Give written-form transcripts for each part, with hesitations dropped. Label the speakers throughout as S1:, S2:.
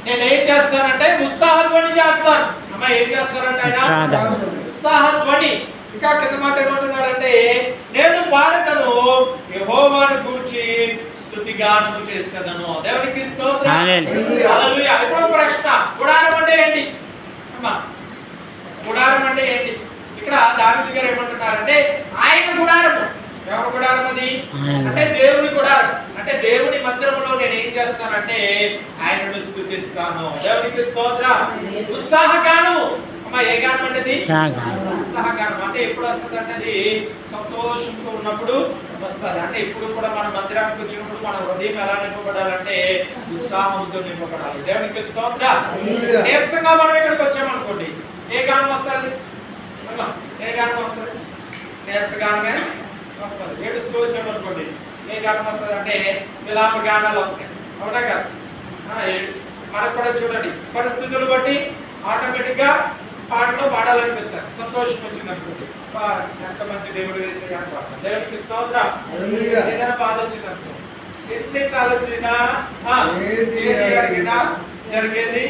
S1: నేను ఏం చేస్తానంటే ఉత్సాహధ్వని చేస్తాను. అమ్మ ఏం చేస్తారంటే ఆయన ఉత్సాహధ్వని. ఇంకా కింద మాట ఏమంటున్నాడంటే నేను పాడగను యెహోవాను గూర్చి స్తుతిగానము చేసేదను. దేవునికి స్తోత్రం. హల్లెలూయా. ఇప్పుడు ప్రశ్న, గుడారం అంటే ఏంటి అమ్మా? గుడారం అంటే ఏంటి? ఇక్కడ దావీదు గారు ఏమంటున్నారంటే ఆయన గుడారము. ఎవరి గుడారం అది? అంటే దేవుని గుడారం. అంటే దేవుని మందిరంలో నేను ఏం చేస్తానంటే ఆయనను స్తుతిస్తాను. దేవునికి స్తోత్రం. ఉత్సాహగానము. అమ్మా ఏ గానం అంటే అది? ఉత్సాహగానం. అంటే ఎప్పుడు వస్తుంది అంటే అది సంతోషంతో ఉన్నప్పుడు వస్తుంది. అంటే ఇప్పుడు కూడా మన మందిరానికి వచ్చినప్పుడు మన హృదయం ఎలా నింపబడాలంటే ఉత్సాహంతో నింపబడాలి. దేవునికి స్తోత్రం. నీరసంగా మనం ఇక్కడికి వచ్చామనుకోండి, ఏ గానం వస్తుంది? ఏ గానం వస్తుంది? నీరసగానమే వస్తుంది. ఏడుస్తూ వచ్చామనుకోండి, ఏ గానం వస్తుంది అంటే విలాప గానాలు వస్తాయి. అవునా కదా? మనకు కూడా చూడండి, పరిస్థితులు బట్టి ఆటోమేటిక్ గా పాటలో పాడాలనిపిస్తారు. సంతోషం వచ్చింది అనుకోండి, ఎంత మంచి దేవుడు వేసే పాడతాం. దేవుడికి స్తోత్రం. ఏదైనా బాధ వచ్చింది అనుకో, ఎన్ని తలొచ్చినా ఏది అడిగినా జరిగేది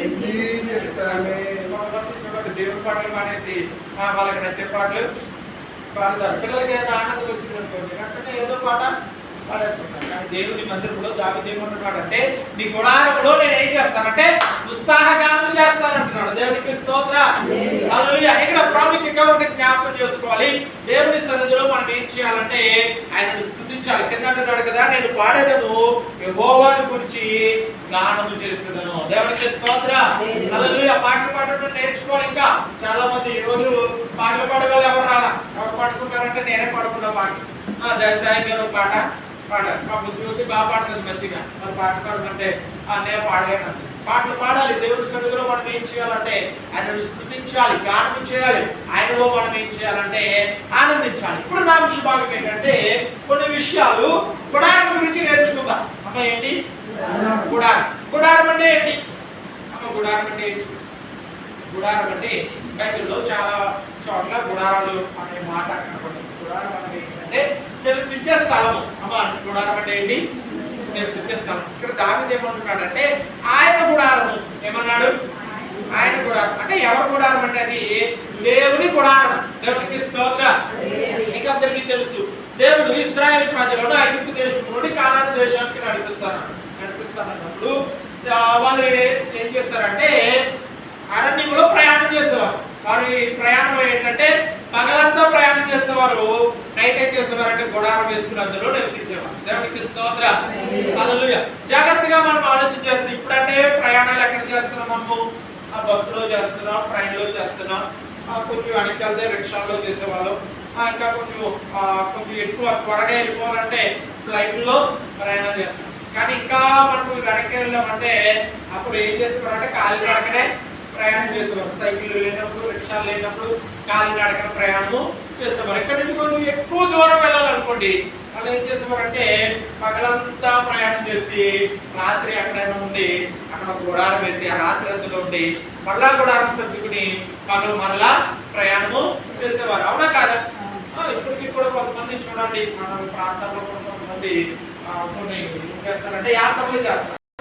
S1: కొంతమంది చూడండి దేవుడి పాటలు మానేసి వాళ్ళకి నచ్చే పాటలు పాడతారు. పిల్లలకి ఏదైనా ఆనందం వచ్చింది అనుకోండి, వెంటనే ఏదో పాట పాడేసుకుంటారు. కానీ దేవుని మందిరంలో దావీదు ఏమంటున్నాడు అంటే నీ గుడారంలో నేను ఏం చేస్తానంటే ఉత్సాహగానం చేస్తానంటున్నాడు. దేవునికి స్తోత్రం. హల్లెలూయా. ఇక్కడ ప్రాముఖ్యంగా ఒకటి జ్ఞాపకం చేసుకోవాలి. దేవుని సన్నిధిలో మనం ఏం చేయాలంటే ఆయనను స్తుతించాలి. కింద అంటున్నాడు కదా నేను పాడేదను యెహోవాను గురించి గానము చేసేదను. దేవునికి స్తోత్రం. హల్లెలూయా. పాటలు పాడటం నేర్చుకోవాలి. ఇంకా చాలా మంది ఈ రోజు పాటలు పాడగలరు. ఎవరు రాలా? ఎవరు పాడుకుంటారంటే నేనే పాడుకున్నా పాట. దయసాయి గారు పాట పాడారు. మా బుద్ధి బాగా పాడుతుంది మంచిగా. మరి పాట పాడమంటే నేను పాడలేను. పాటలు పాడాలి. దేవుని సన్నిధిలో మనం ఏం చేయాలంటే ఆయనను స్తుతించాలి, గానం చేయాలి. ఆయనలో మనం ఏం చేయాలంటే ఆనందించాలి. ఇప్పుడు నా విషయ భాగం ఏంటంటే కొన్ని విషయాలు గుడారం గురించి నేర్చుకుందాం. అమ్మ ఏంటి గుడారం? గుడారం అంటే ఏంటి అమ్మ? గుడారం అంటే ఏంటి? గుడారం అంటే బైబిల్లో చాలా చోట్ల గుడారాలు అనే మాట కనపడుతుంది. గుడారం అంటే ఏంటంటే నివసించే స్థలము. అమ్మ గుడారం అంటే ఏంటి? నివసించే స్థలం. ఇక్కడ దావీదు ఏమంటున్నాడంటే ఆయన గుడారము. ఏమన్నాడు? ఆయన గుడారం. అంటే ఎవరి గుడారం అంటే అది దేవుని గుడారం. దేవునికి స్తోత్రం. ఇంకా అందరికీ తెలుసు దేవుడు ఇశ్రాయేలు ప్రజలను ఐగుప్తు దేశం నుండి కానాను దేశానికి నడిపిస్తానన్నప్పుడు వాళ్ళు ఏం చేస్తారంటే అరణ్యంలో ప్రయాణం చేసేవారు. వారి ప్రయాణం ఏంటంటే పగలంతా ప్రయాణం చేసేవారు, నైట్ ఏం చేసేవారు అంటే గుడారం వేసుకుని అందులో నివసించేవారు. దేవునికి స్తోత్రం. హల్లెలూయా. జాగ్రత్తగా మనం ఆలోచన చేస్తాం. ఇప్పుడంటే ప్రయాణాలు ఎక్కడ చేస్తున్నాం? మనము బస్సులో చేస్తున్నాం, ట్రైన్లో చేస్తున్నాం, కొంచెం వెనక్కి వెళ్తే రిక్షాల్లో చేసేవాళ్ళు, ఇంకా కొంచెం ఎక్కువ త్వరగా వెళ్ళిపోవాలంటే ఫ్లైట్లో ప్రయాణం చేస్తున్నాం. కానీ ఇంకా మనకు వెనక్కి వెళ్ళామంటే అప్పుడు ఏం చేసేవారంటే కాలినడకనే ప్రయాణం చేసేవారు. సైకిల్ లేనప్పుడు, రిక్షాలు లేనప్పుడు కాలినడకన ప్రయాణము చేసేవారు. ఇక్కడ నుంచి కొంచెం ఎక్కువ దూరం వెళ్ళాలనుకోండి, వాళ్ళు ఏం చేసేవారంటే పగలంతా ప్రయాణం చేసి రాత్రి ఎక్కడైనా ఉండి అక్కడ గుడారం వేసి ఆ రాత్రి అంతలో ఉండి మరలా గుడారం సర్దుకుని పగలు మరలా ప్రయాణము చేసేవారు. అవునా కాదా? ఇప్పటికీ కూడా కొంతమంది చూడండి మన ప్రాంతాల్లో కూడా కొంతమంది కొన్ని ఏం చేస్తారంటే యాత్రలు చేస్తారు.